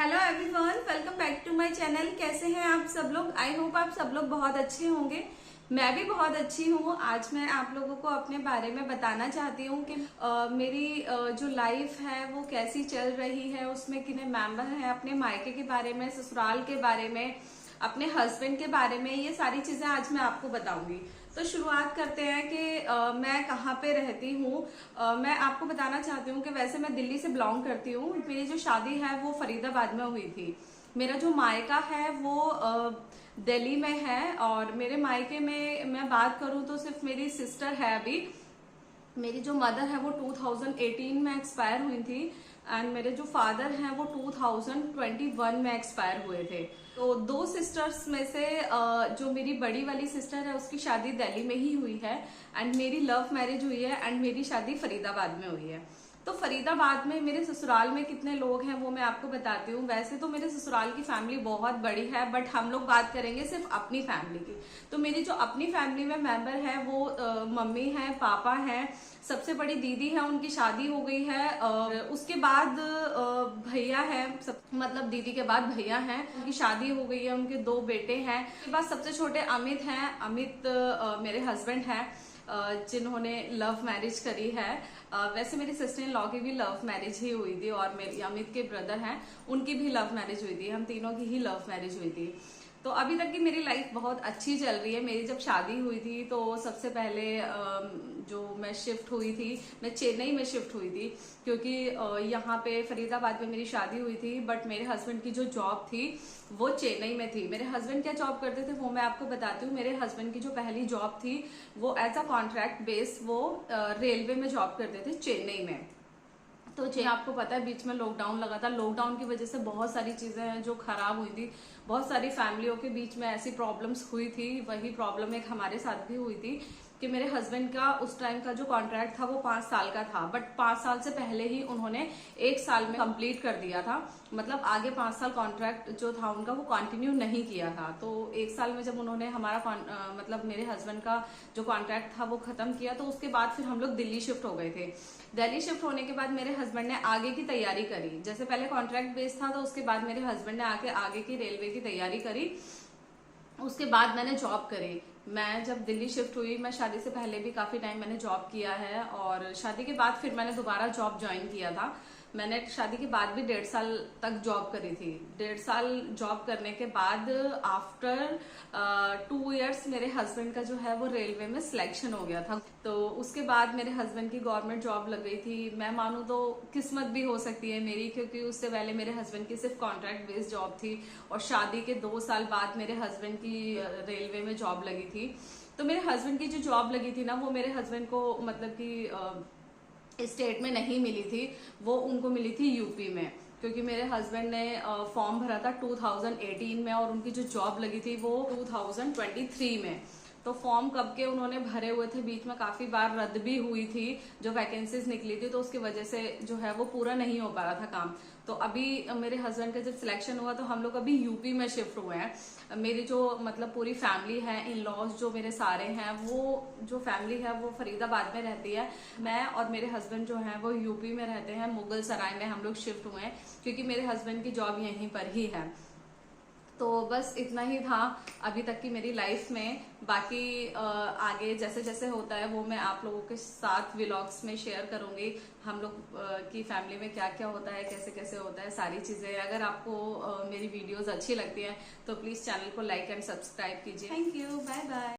Hello everyone, welcome back to my channel. कैसे हैं आप सब लोग? आई होप आप सब लोग बहुत अच्छे होंगे। मैं भी बहुत अच्छी हूँ। आज मैं आप लोगों को अपने बारे में बताना चाहती हूँ कि मेरी जो लाइफ है वो कैसी चल रही है, उसमें कितने मेंबर हैं, अपने मायके के बारे में, ससुराल के बारे में, अपने हस्बैंड के बारे में। ये सारी चीजें आज मैं आपको बताऊंगी। तो शुरुआत करते हैं कि मैं कहाँ पे रहती हूँ। मैं आपको बताना चाहती हूँ कि वैसे मैं दिल्ली से बिलोंग करती हूँ। मेरी जो शादी है वो फरीदाबाद में हुई थी। मेरा जो मायका है वो दिल्ली में है, और मेरे मायके में मैं बात करूँ तो सिर्फ मेरी सिस्टर है अभी। मेरी जो मदर है वो 2018 में एक्सपायर हुई थी, एंड मेरे जो फादर हैं वो 2021 में एक्सपायर हुए थे। तो दो सिस्टर्स में से जो मेरी बड़ी वाली सिस्टर है उसकी शादी दिल्ली में ही हुई है, एंड मेरी लव मैरिज हुई है, एंड मेरी शादी फरीदाबाद में हुई है। तो फरीदाबाद में मेरे ससुराल में कितने लोग हैं वो मैं आपको बताती हूँ। वैसे तो मेरे ससुराल की फैमिली बहुत बड़ी है, बट हम लोग बात करेंगे सिर्फ अपनी फैमिली की। तो मेरी जो अपनी फैमिली में मेंबर है वो मम्मी है, पापा है, सबसे बड़ी दीदी है, उनकी शादी हो गई है। उसके बाद भैया है, सब मतलब दीदी के बाद भैया हैं, उनकी शादी हो गई है, उनके दो बेटे हैं। उसके बाद सबसे छोटे अमित हैं। अमित मेरे हस्बैंड हैं, जिन्होंने लव मैरिज करी है। वैसे मेरी सिस्टर इन लॉ की भी लव मैरिज ही हुई थी, और मेरी अमित के ब्रदर हैं, उनकी भी लव मैरिज हुई थी। हम तीनों की ही लव मैरिज हुई थी। तो अभी तक की मेरी लाइफ बहुत अच्छी चल रही है। मेरी जब शादी हुई थी तो सबसे पहले जो मैं शिफ्ट हुई थी, मैं चेन्नई में शिफ्ट हुई थी, क्योंकि यहाँ पे फरीदाबाद में मेरी शादी हुई थी, बट मेरे हस्बैंड की जो जॉब थी वो चेन्नई में थी। मेरे हस्बैंड क्या जॉब करते थे वो मैं आपको बताती हूँ। मेरे हस्बैंड की जो पहली जॉब थी वो एज अ कॉन्ट्रैक्ट बेस वो रेलवे में जॉब करते थे चेन्नई में। तो आपको पता है बीच में लॉकडाउन लगा था। लॉकडाउन की वजह से बहुत सारी चीजें हैं जो खराब हुई थी। बहुत सारी फैमिलियों के बीच में ऐसी प्रॉब्लम्स हुई थी। वही प्रॉब्लम एक हमारे साथ भी हुई थी कि मेरे हस्बैंड का उस टाइम का जो कॉन्ट्रैक्ट था वो 5 साल का था, बट 5 साल से पहले ही उन्होंने 1 साल में कंप्लीट कर दिया था। मतलब आगे 5 साल कॉन्ट्रैक्ट जो था उनका वो कंटिन्यू नहीं किया था। तो 1 साल में जब उन्होंने हमारा मतलब मेरे हस्बैंड का जो कॉन्ट्रैक्ट था वो खत्म किया, तो उसके बाद फिर हम लोग दिल्ली शिफ्ट हो गए थे। दिल्ली शिफ्ट होने के बाद मेरे हस्बैंड ने आगे की तैयारी करी। जैसे पहले कॉन्ट्रैक्ट बेस था, तो उसके बाद मेरे हस्बैंड ने आके आगे की रेलवे की तैयारी करी। उसके बाद मैंने जॉब करी। मैं जब दिल्ली शिफ्ट हुई, मैं शादी से पहले भी काफी टाइम मैंने जॉब किया है, और शादी के बाद फिर मैंने दोबारा जॉब ज्वाइन किया था। मैंने शादी के बाद भी 1.5 साल तक जॉब करी थी। 1.5 साल जॉब करने के बाद आफ्टर 2 इयर्स मेरे हस्बैंड का जो है वो रेलवे में सिलेक्शन हो गया था। तो उसके बाद मेरे हस्बैंड की गवर्नमेंट जॉब लग गई थी। मैं मानूं तो किस्मत भी हो सकती है मेरी, क्योंकि उससे पहले मेरे हस्बैंड की सिर्फ कॉन्ट्रैक्ट बेस्ड जॉब थी, और शादी के 2 साल बाद मेरे हस्बैंड की रेलवे में जॉब लगी थी। तो मेरे हस्बैंड की जो जॉब लगी थी ना वो मेरे हस्बैंड को मतलब कि स्टेट में नहीं मिली थी, वो उनको मिली थी यूपी में। क्योंकि मेरे हस्बैंड ने फॉर्म भरा था 2018 में, और उनकी जो जॉब लगी थी वो 2023 में। तो फॉर्म कब के उन्होंने भरे हुए थे, बीच में काफी बार रद्द भी हुई थी जो वैकेंसीज निकली थी, तो उसकी वजह से जो है वो पूरा नहीं हो पा रहा था काम। तो अभी मेरे हस्बैंड का जब सिलेक्शन हुआ तो हम लोग अभी यूपी में शिफ्ट हुए हैं। मेरी जो मतलब पूरी फैमिली है, इन लॉज जो मेरे सारे हैं, वो जो फैमिली है वो फरीदाबाद में रहती है। मैं और मेरे हस्बैंड जो है वो यूपी में रहते हैं, मुगल सराय में हम लोग शिफ्ट हुए हैं, क्योंकि मेरे हस्बैंड की जॉब यहीं पर ही है। तो बस इतना ही था अभी तक की मेरी लाइफ में। बाकी आगे जैसे जैसे होता है वो मैं आप लोगों के साथ व्लॉग्स में शेयर करूंगी। हम लोग की फैमिली में क्या क्या होता है, कैसे कैसे होता है, सारी चीजें। अगर आपको मेरी वीडियोस अच्छी लगती हैं तो प्लीज चैनल को लाइक एंड सब्सक्राइब कीजिए। Thank you, bye bye.